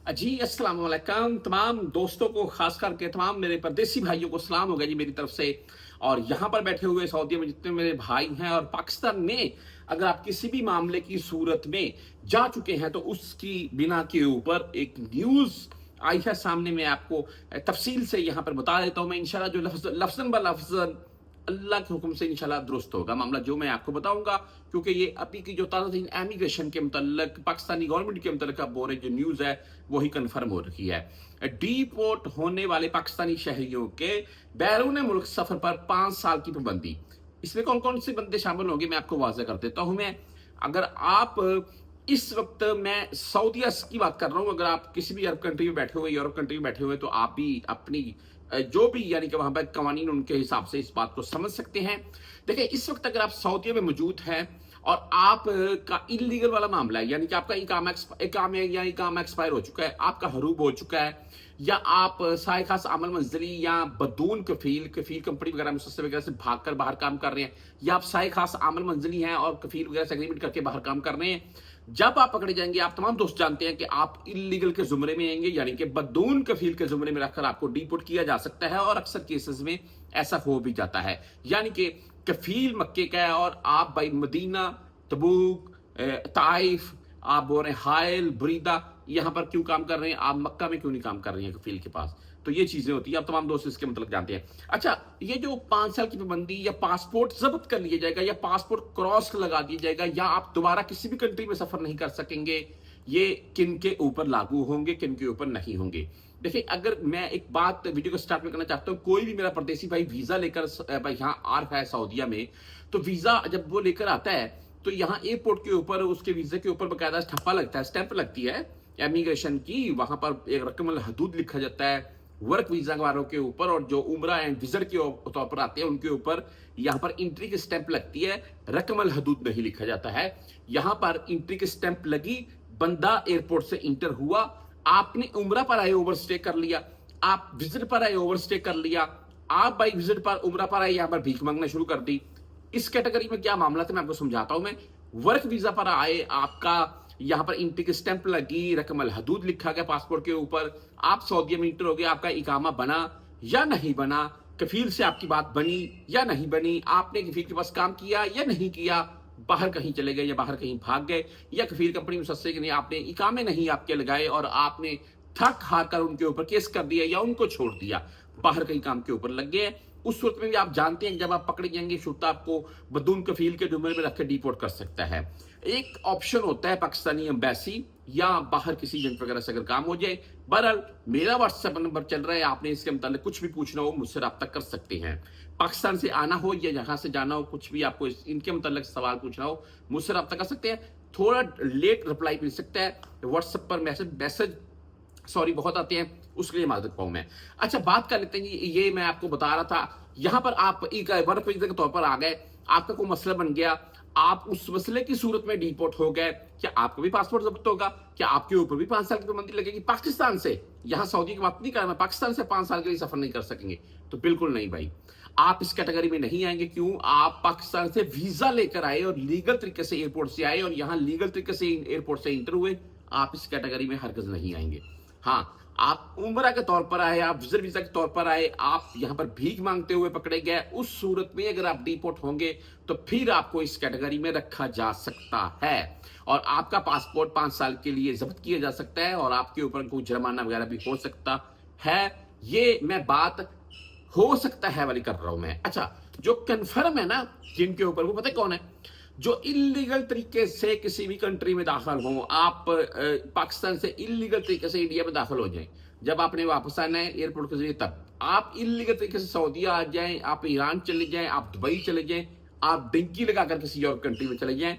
जी, अस्सलाम वालेकुम तमाम दोस्तों को, ख़ास करके तमाम मेरे परदेसी भाइयों को सलाम हो गया जी मेरी तरफ से। और यहाँ पर बैठे हुए सऊदी में जितने मेरे भाई हैं और पाकिस्तान में अगर आप किसी भी मामले की सूरत में जा चुके हैं तो उसकी बिना के ऊपर एक न्यूज़ आई है सामने। मैं आपको तफसील से यहाँ पर बता देता हूँ। मैं इंशाल्लाह जो लफ्ज़न ब लफ्ज़न अल्लाह के हुक्म से इंशाल्लाह दुरुस्त होगा मामला जो मैं आपको बताऊंगा, क्योंकि ये अभी की जो ताज़ा एमिग्रेशन के मुतल्लिक पाकिस्तानी गवर्नमेंट के मुतल्लिक अब हो रही जो न्यूज़ है वही कन्फर्म हो रही है। डीपोर्ट होने वाले पाकिस्तानी शहरियों के बैरून मुल्क सफर पर 5 साल की पाबंदी। इसमें कौन कौन से बंदे शामिल होंगे मैं आपको वाज़ेह कर देता हूं। मैं अगर आप इस वक्त मैं सऊदीया की बात कर रहा हूं, अगर आप किसी भी अरब कंट्री में बैठे हुए, यूरोप कंट्री में बैठे हुए, तो आप भी अपनी जो भी यानी कि वहां पर कवानीन उनके हिसाब से इस बात को समझ सकते हैं। देखिए, इस वक्त अगर आप सऊदीया में मौजूद हैं और आप का इलीगल वाला मामला है, यानी कि आपका इकामा एक्सपायर हो चुका है, आपका हरूब हो चुका है, या आप साय खास अमल मंजली या बदून कफील कफील कंपनी वगैरह मुसस्से वगैरह से भागकर बाहर काम कर रहे हैं, या आप साय खास अमल मंजली हैं और कफील वगैरह से एग्रीमेंट करके बाहर काम कर रहे हैं, जब आप पकड़े जाएंगे आप तमाम दोस्त जानते हैं कि आप इलीगल के जुमरे में आएंगे, यानी कि बदून कफील के जुमरे में रखकर आपको डिपोर्ट किया जा सकता है। और अक्सर केसेस में ऐसा हो भी जाता है, यानी कि कफील मक्के का है और आप भाई मदीना, तबूक, ताइफ, आप बोल रहे हैं हायल, बुरीदा, यहां पर क्यों काम कर रहे हैं, आप मक्का में क्यों नहीं काम कर रहे हैं कफील के पास। तो ये चीजें होती है, आप तमाम दोस्त इसके मतलब जानते हैं। अच्छा, ये जो 5 साल की पाबंदी या पासपोर्ट जब्त कर लिया जाएगा या पासपोर्ट क्रॉस लगा दिया जाएगा या आप दोबारा किसी भी कंट्री में सफर नहीं कर सकेंगे, ये किन के ऊपर लागू होंगे, किन के ऊपर नहीं होंगे। देखिए, अगर मैं एक बात वीडियो को स्टार्ट में करना चाहता हूं, कोई भी मेरा परदेसी भाई वीजा लेकर यहाँ आ रहा है सऊदीया में, तो वीजा जब वो लेकर आता है तो यहाँ एयरपोर्ट के ऊपर उसके वीजे के ऊपर बकायदा ठप्पा लगता है, स्टैंप लगती है इमिग्रेशन की। वहां पर एक रकम हदूद लिखा जाता है वर्क वीजा वालों के ऊपर, और जो उम्रा एंड विजिट के तौर पर आते हैं उनके ऊपर यहाँ पर एंट्री की स्टैंप लगती है, रकमल हदूद नहीं लिखा जाता है। यहाँ पर एंट्री की स्टैंप लगी, बंदा एयरपोर्ट से इंटर हुआ, आपने उम्रा पर आए ओवर स्टे कर लिया, आप विजिट पर आए ओवर स्टे कर लिया, आप भाई विजिट पर उम्रा पर आए यहाँ पर भीख मांगना शुरू कर दी। इस कैटेगरी में क्या मामला था मैं आपको समझाता हूं। मैं वर्क वीजा पर आए, आपका यहां पर इंट्री की स्टैंप लगी, रकमल हदूद लिखा गया पासपोर्ट के ऊपर, आप सऊदीया में इंटर हो गए, आपका इकामा बना या नहीं बना, कफील से आपकी बात बनी या नहीं बनी, आपने कफील के पास काम किया या नहीं किया, बाहर कहीं चले गए या बाहर कहीं भाग गए, या कफील कंपनी मुसस्से के लिए आपने इकामे नहीं आपके लगाए और आपने थक हार कर उनके ऊपर केस कर दिया या उनको छोड़ दिया, बाहर कहीं काम के ऊपर लग गए। उस सूरत में भी आप जानते हैं जब आप पकड़े जाएंगे शुर्ता आपको बदून कफील के जुमरे में रखकर डिपोर्ट कर सकता है। एक ऑप्शन होता है पाकिस्तानी एम्बेसी या बाहर किसी एजेंट वगैरह से अगर काम हो जाए। बहरहाल मेरा व्हाट्सएप नंबर चल रहा है, आपने इसके मुताबिक कुछ भी पूछना हो मुझसे रब्ता कर सकते हैं। पाकिस्तान से आना हो या यहाँ से जाना हो, कुछ भी आपको इनके मुताबिक सवाल पूछना हो मुझसे रब्ता कर सकते हैं। थोड़ा लेट रिप्लाई मिल सकता है, व्हाट्सएप पर मैसेज सॉरी बहुत आते हैं, उसके लिए माजरत पाऊं मैं। अच्छा, बात कर लेते हैं, ये मैं आपको बता रहा था, यहां पर आप एक वर्क वीजा के तौर पर आ गए, आपका कोई मसला बन गया, आप उस मसले की सूरत में डिपोर्ट हो गए, क्या आपका भी पासपोर्ट जब्त होगा? क्या आपके ऊपर भी 5 साल की पाबंदी लगेगी? पाकिस्तान से, यहां सऊदी की बात नहीं कर रहा मैं, पाकिस्तान से 5 साल के लिए सफर नहीं कर सकेंगे? तो बिल्कुल नहीं भाई, आप इस कैटेगरी में नहीं आएंगे। क्यों? आप पाकिस्तान से वीजा लेकर आए और लीगल तरीके से एयरपोर्ट से आए और यहां लीगल तरीके से एयरपोर्ट से इंटर हुए, आप इस कैटेगरी में हरगिज नहीं आएंगे। हाँ, आप उम्रा के तौर पर आए, आप विजिट वीजा के तौर पर आए, आप यहां पर भीख मांगते हुए पकड़े गए, उस सूरत में अगर आप डिपोर्ट होंगे तो फिर आपको इस कैटेगरी में रखा जा सकता है और आपका पासपोर्ट 5 साल के लिए जब्त किया जा सकता है और आपके ऊपर कोई जुर्माना वगैरह भी हो सकता है। ये मैं बात हो सकता है वाली कर रहा हूं मैं। अच्छा, जो कन्फर्म है ना जिनके ऊपर, वो पता है कौन है? जो इलीगल तरीके से किसी भी कंट्री में दाखिल हो, आप पाकिस्तान से इलीगल तरीके से इंडिया में दाखिल हो जाएं, जब आपने वापस आना है एयरपोर्ट के जरिए, तब आप इलीगल तरीके से सऊदीया आ जाएं, आप ईरान चले जाएं, आप दुबई चले जाएं, आप डिंकी लगाकर किसी और कंट्री में चले जाएं,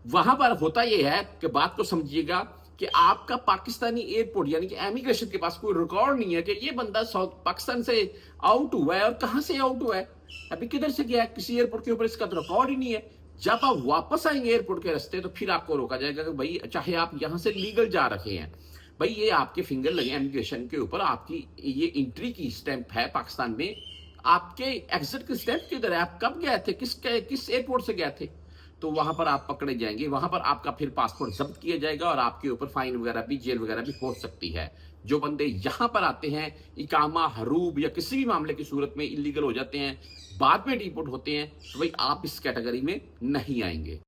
वहां पर होता यह है कि बात को समझिएगा कि आपका पाकिस्तानी एयरपोर्ट यानी कि इमिग्रेशन के पास कोई रिकॉर्ड नहीं है कि ये बंदा पाकिस्तान से आउट हुआ है और कहां से आउट हुआ है, अभी किधर से गया है, किसी एयरपोर्ट के ऊपर इसका तो रिकॉर्ड ही नहीं है। जब आप वापस आएंगे एयरपोर्ट के रास्ते तो फिर आपको रोका जाएगा कि भाई चाहे आप यहां से लीगल जा रखे हैं, भाई ये आपके फिंगर लगे इमिग्रेशन के ऊपर, आपकी ये एंट्री की स्टैंप है पाकिस्तान में, आपके एग्जिट की स्टैंप किधर है, आप कब गए थे, किस एयरपोर्ट से गए थे? तो वहां पर आप पकड़े जाएंगे, वहां पर आपका फिर पासपोर्ट जब्त किया जाएगा और आपके ऊपर फाइन वगैरह भी, जेल वगैरह भी हो सकती है। जो बंदे यहां पर आते हैं इकामा, हरूब या किसी भी मामले की सूरत में इलीगल हो जाते हैं, बाद में डिपोर्ट होते हैं, तो भाई आप इस कैटेगरी में नहीं आएंगे।